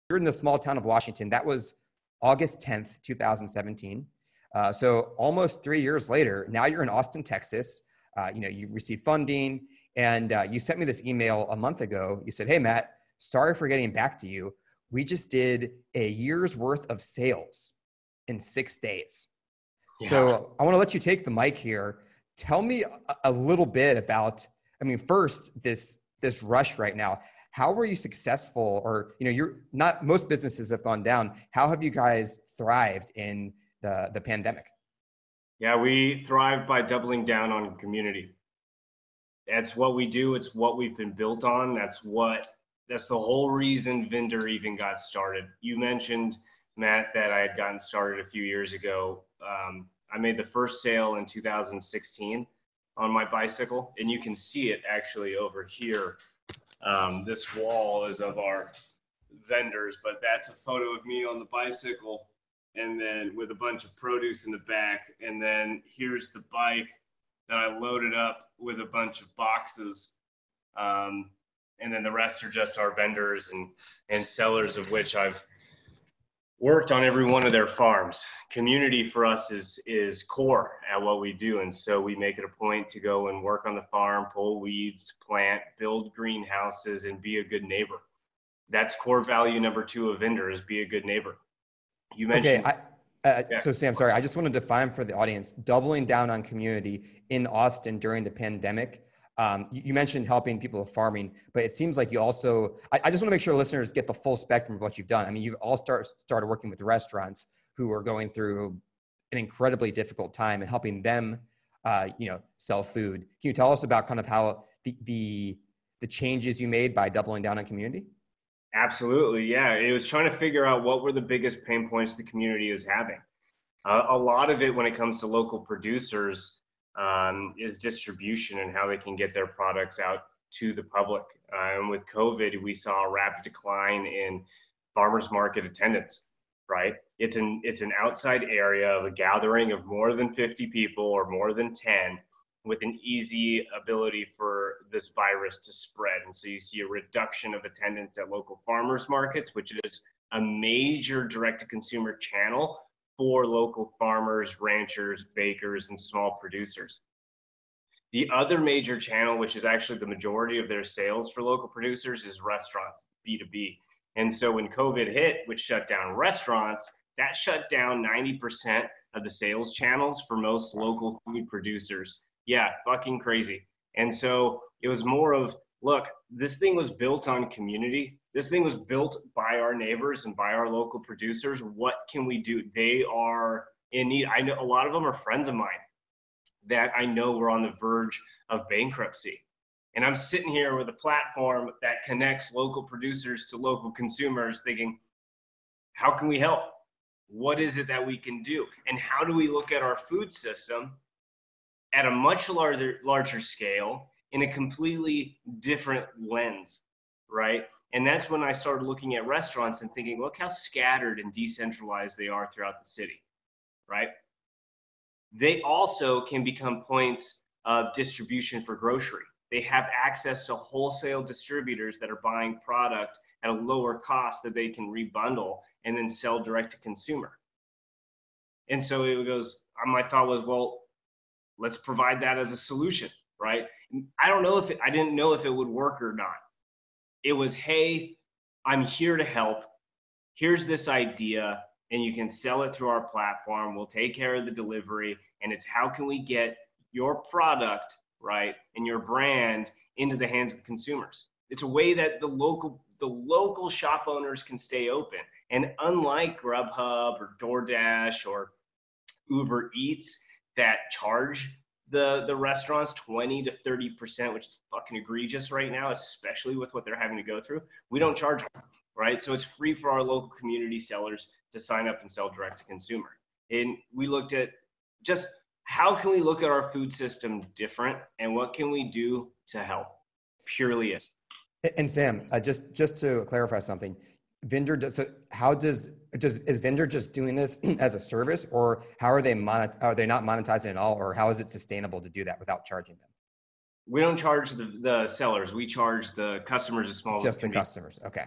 you're in the small town of Washington. That was August 10th, 2017. So almost 3 years later, now you're in Austin, Texas. You've received funding, and you sent me this email a month ago. You said, "Hey, Matt, sorry for getting back to you. We just did a year's worth of sales in 6 days." Yeah. So I want to let you take the mic here. Tell me a little bit about, first, this rush right now. How were you successful? Or, you're not, most businesses have gone down. How have you guys thrived in the pandemic? Yeah, we thrive by doubling down on community. That's what we do. It's what we've been built on. That's the whole reason Vendor even got started. You mentioned, Matt, that I had gotten started a few years ago. I made the first sale in 2016 on my bicycle, and you can see it actually over here. This wall is of our vendors, but that's a photo of me on the bicycle, and then with a bunch of produce in the back. And then here's the bike that I loaded up with a bunch of boxes. And then the rest are just our vendors and sellers, of which I've worked on every one of their farms. Community for us is core at what we do. And so we make it a point to go and work on the farm, pull weeds, plant, build greenhouses, and be a good neighbor. That's core value number 2 of Vendor, is be a good neighbor. You mentioned. Okay. So Sam, sorry, I just want to define for the audience, doubling down on community in Austin during the pandemic. You mentioned helping people with farming, but it seems like you also, I just want to make sure listeners get the full spectrum of what you've done. You've all started working with restaurants who are going through an incredibly difficult time and helping them, sell food. Can you tell us about kind of how the changes you made by doubling down on community? Absolutely. Yeah. It was trying to figure out what were the biggest pain points the community is having. A lot of it, when it comes to local producers, is distribution and how they can get their products out to the public. And with COVID, we saw a rapid decline in farmers market attendance, right? It's an outside area of a gathering of more than 50 people or more than 10 with an easy ability for this virus to spread. And so you see a reduction of attendance at local farmers markets, which is a major direct-to-consumer channel for local farmers, ranchers, bakers, and small producers. The other major channel, which is actually the majority of their sales for local producers, is restaurants, B2B. And so when COVID hit, which shut down restaurants, that shut down 90% of the sales channels for most local food producers. Yeah, fucking crazy. And so it was more of, look, this thing was built on community. This thing was built by our neighbors and by our local producers. What can we do? They are in need. I know a lot of them are friends of mine that I know were on the verge of bankruptcy. And I'm sitting here with a platform that connects local producers to local consumers thinking, how can we help? What is it that we can do? And how do we look at our food system at a much larger scale in a completely different lens, right? And that's when I started looking at restaurants and thinking, look how scattered and decentralized they are throughout the city, right? They also can become points of distribution for grocery. They have access to wholesale distributors that are buying product at a lower cost that they can rebundle and then sell direct to consumer. And so it goes, my thought was, well, let's provide that as a solution, right? I didn't know if it would work or not. It was, hey, I'm here to help. Here's this idea, and you can sell it through our platform. We'll take care of the delivery. And it's how can we get your product, right, and your brand into the hands of the consumers. It's a way that the local shop owners can stay open. And unlike Grubhub or DoorDash or Uber Eats that charge the restaurants 20 to 30%, which is fucking egregious right now, especially with what they're having to go through. We don't charge them, right? So it's free for our local community sellers to sign up and sell direct to consumer. And we looked at just how can we look at our food system different and what can we do to help? Purely it. And Sam, just to clarify something, Vendor does. Is Vendor just doing this as a service, or how are they are they not monetizing at all, or how is it sustainable to do that without charging them? We don't charge the sellers. We charge the customers as small. Just the customers. Okay.